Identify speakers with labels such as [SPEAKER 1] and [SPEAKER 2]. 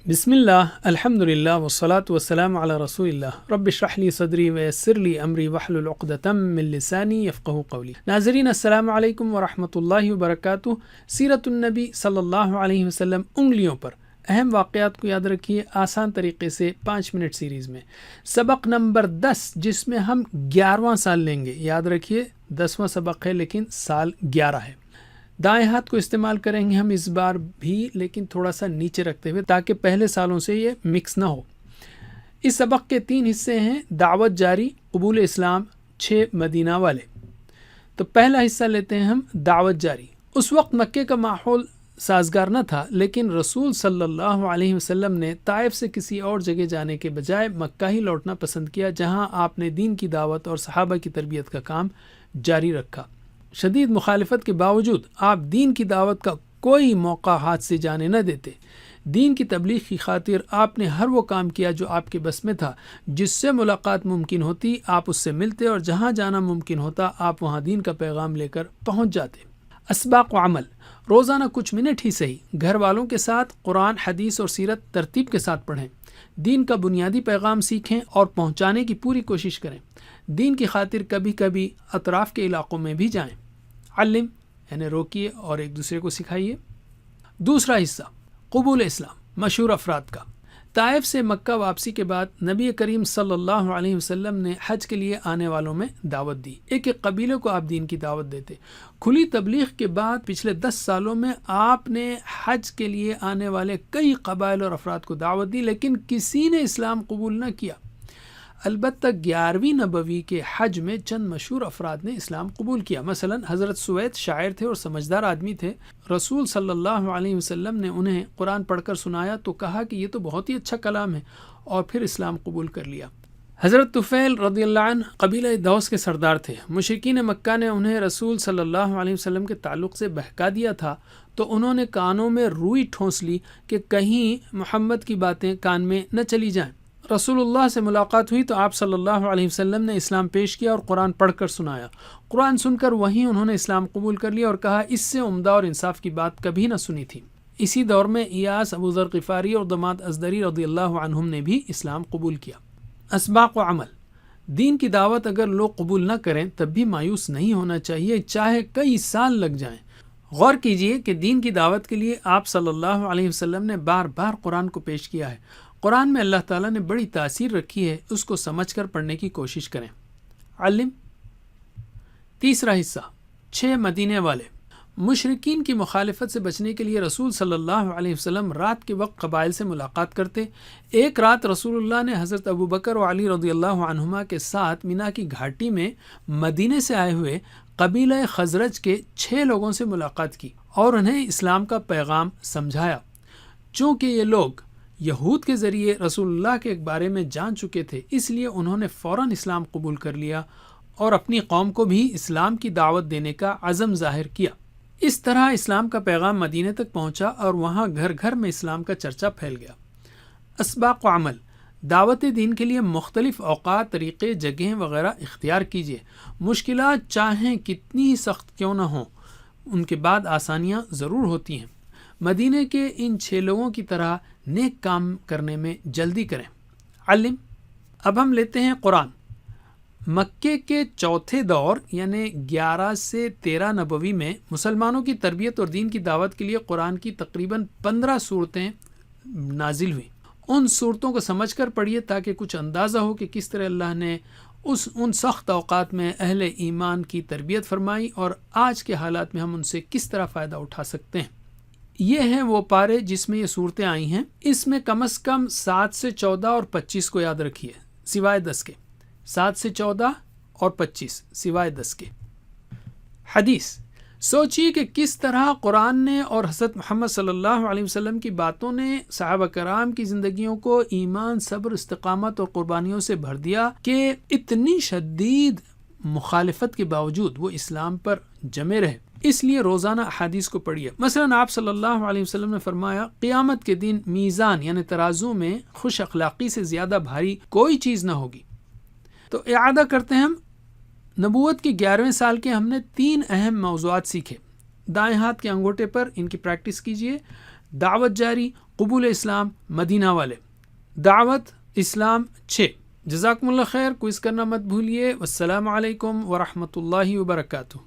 [SPEAKER 1] بسم اللہ الحمد للہ والصلاة والسلام علی رسول اللہ رب اشرح لی صدری ویسر لی امری واحلل عقدۃ من لسانی یفقہوا قولی۔ ناظرین السلام علیکم ورحمۃ اللہ وبرکاتہ۔ سیرت النبی صلی اللہ علیہ وسلم انگلیوں پر اہم واقعات کو یاد رکھیے آسان طریقے سے 5 منٹ سیریز میں۔ سبق نمبر 10 جس میں ہم 11واں سال لیں گے، یاد رکھیے 10واں سبق ہے لیکن سال 11 ہے۔ دائیں ہاتھ کو استعمال کریں گے ہم اس بار بھی، لیکن تھوڑا سا نیچے رکھتے ہوئے تاکہ پہلے سالوں سے یہ مکس نہ ہو۔ اس سبق کے 3 حصے ہیں: دعوت جاری، قبول اسلام، 6 مدینہ والے۔ تو پہلا حصہ لیتے ہیں ہم دعوت جاری۔ اس وقت مکے کا ماحول سازگار نہ تھا، لیکن رسول صلی اللہ علیہ وسلم نے طائف سے کسی اور جگہ جانے کے بجائے مکہ ہی لوٹنا پسند کیا، جہاں آپ نے دین کی دعوت اور صحابہ کی تربیت کا کام جاری رکھا۔ شدید مخالفت کے باوجود آپ دین کی دعوت کا کوئی موقع ہاتھ سے جانے نہ دیتے۔ دین کی تبلیغ کی خاطر آپ نے ہر وہ کام کیا جو آپ کے بس میں تھا۔ جس سے ملاقات ممکن ہوتی آپ اس سے ملتے، اور جہاں جانا ممکن ہوتا آپ وہاں دین کا پیغام لے کر پہنچ جاتے۔ اسباق و عمل: روزانہ کچھ منٹ ہی صحیح گھر والوں کے ساتھ قرآن، حدیث اور سیرت ترتیب کے ساتھ پڑھیں۔ دین کا بنیادی پیغام سیکھیں اور پہنچانے کی پوری کوشش کریں۔ دین کی خاطر کبھی کبھی اطراف کے علاقوں میں بھی جائیں۔ علم یعنی روکیے اور ایک دوسرے کو سکھائیے۔ دوسرا حصہ قبول اسلام، مشہور افراد کا۔ طائف سے مکہ واپسی کے بعد نبی کریم صلی اللہ علیہ وسلم نے حج کے لیے آنے والوں میں دعوت دی۔ ایک ایک قبیلے کو آپ دین کی دعوت دیتے۔ کھلی تبلیغ کے بعد پچھلے 10 سالوں میں آپ نے حج کے لیے آنے والے کئی قبائل اور افراد کو دعوت دی، لیکن کسی نے اسلام قبول نہ کیا۔ البتہ 11ویں نبوی کے حج میں چند مشہور افراد نے اسلام قبول کیا۔ مثلا حضرت سوید شاعر تھے اور سمجھدار آدمی تھے۔ رسول صلی اللہ علیہ وسلم نے انہیں قرآن پڑھ کر سنایا تو کہا کہ یہ تو بہت ہی اچھا کلام ہے، اور پھر اسلام قبول کر لیا۔ حضرت طفیل رضی اللہ عنہ قبیلہ دوس کے سردار تھے۔ مشرکین مکہ نے انہیں رسول صلی اللہ علیہ وسلم کے تعلق سے بہکا دیا تھا، تو انہوں نے کانوں میں روئی ٹھونس لی کہ کہیں محمد کی باتیں کان میں نہ چلی جائیں۔ رسول اللہ سے ملاقات ہوئی تو آپ صلی اللہ علیہ وسلم نے اسلام پیش کیا اور قرآن پڑھ کر سنایا۔ قرآن سن کر وہیں انہوں نے اسلام قبول کر لیا اور کہا اس سے عمدہ اور انصاف کی بات کبھی نہ سنی تھی۔ اسی دور میں ایاس، ابو ذر غفاری اور دماد ازدری رضی اللہ عنہم نے بھی اسلام قبول کیا۔ اسباق و عمل: دین کی دعوت اگر لوگ قبول نہ کریں تب بھی مایوس نہیں ہونا چاہیے، چاہے کئی سال لگ جائیں۔ غور کیجئے کہ دین کی دعوت کے لیے آپ صلی اللہ علیہ وسلم نے بار بار قرآن کو پیش کیا ہے۔ قرآن میں اللہ تعالیٰ نے بڑی تاثیر رکھی ہے، اس کو سمجھ کر پڑھنے کی کوشش کریں۔ علم۔ تیسرا حصہ 6 مدینے والے۔ مشرکین کی مخالفت سے بچنے کے لیے رسول صلی اللہ علیہ وسلم رات کے وقت قبائل سے ملاقات کرتے۔ ایک رات رسول اللہ نے حضرت ابو بکر و علی رضی اللہ عنہما کے ساتھ مینا کی گھاٹی میں مدینے سے آئے ہوئے قبیلہ خزرج کے 6 لوگوں سے ملاقات کی اور انہیں اسلام کا پیغام سمجھایا۔ چونکہ یہ لوگ یہود کے ذریعے رسول اللہ کے بارے میں جان چکے تھے، اس لیے انہوں نے فوراً اسلام قبول کر لیا اور اپنی قوم کو بھی اسلام کی دعوت دینے کا عزم ظاہر کیا۔ اس طرح اسلام کا پیغام مدینے تک پہنچا اور وہاں گھر گھر میں اسلام کا چرچا پھیل گیا۔ اسباق و عمل: دعوت دین کے لیے مختلف اوقات، طریقے، جگہیں وغیرہ اختیار کیجیے۔ مشکلات چاہیں کتنی ہی سخت کیوں نہ ہوں، ان کے بعد آسانیاں ضرور ہوتی ہیں۔ مدینے کے ان 6 لوگوں کی طرح نیک کام کرنے میں جلدی کریں۔ علم۔ اب ہم لیتے ہیں قرآن۔ مکے کے چوتھے دور یعنی 11 سے 13 نبوی میں مسلمانوں کی تربیت اور دین کی دعوت کے لیے قرآن کی تقریباً 15 صورتیں نازل ہوئیں۔ ان صورتوں کو سمجھ کر پڑھیے تاکہ کچھ اندازہ ہو کہ کس طرح اللہ نے ان سخت اوقات میں اہل ایمان کی تربیت فرمائی اور آج کے حالات میں ہم ان سے کس طرح فائدہ اٹھا سکتے ہیں۔ یہ ہیں وہ پارے جس میں یہ صورتیں آئی ہیں۔ اس میں کم از کم 7 سے 14 اور 25 کو یاد رکھیے سوائے 10 کے۔ 7 سے 14 اور 25 سوائے 10 کے۔ حدیث: سوچیے کہ کس طرح قرآن نے اور حضرت محمد صلی اللہ علیہ وسلم کی باتوں نے صحابہ کرام کی زندگیوں کو ایمان، صبر، استقامت اور قربانیوں سے بھر دیا کہ اتنی شدید مخالفت کے باوجود وہ اسلام پر جمے رہے۔ اس لیے روزانہ احادیث کو پڑھیے۔ مثلا آپ صلی اللہ علیہ وسلم نے فرمایا قیامت کے دن میزان یعنی ترازو میں خوش اخلاقی سے زیادہ بھاری کوئی چیز نہ ہوگی۔ تو اعادہ کرتے ہیں ہم۔ نبوت کے 11ویں سال کے ہم نے 3 اہم موضوعات سیکھے۔ دائیں ہاتھ کے انگوٹھے پر ان کی پریکٹس کیجیے۔ دعوت جاری، قبول اسلام مدینہ والے، دعوت اسلام 6۔ جزاکم اللہ خیر، کوئز کرنا مت بھولیے۔ والسلام علیکم ورحمۃ اللہ وبرکاتہ۔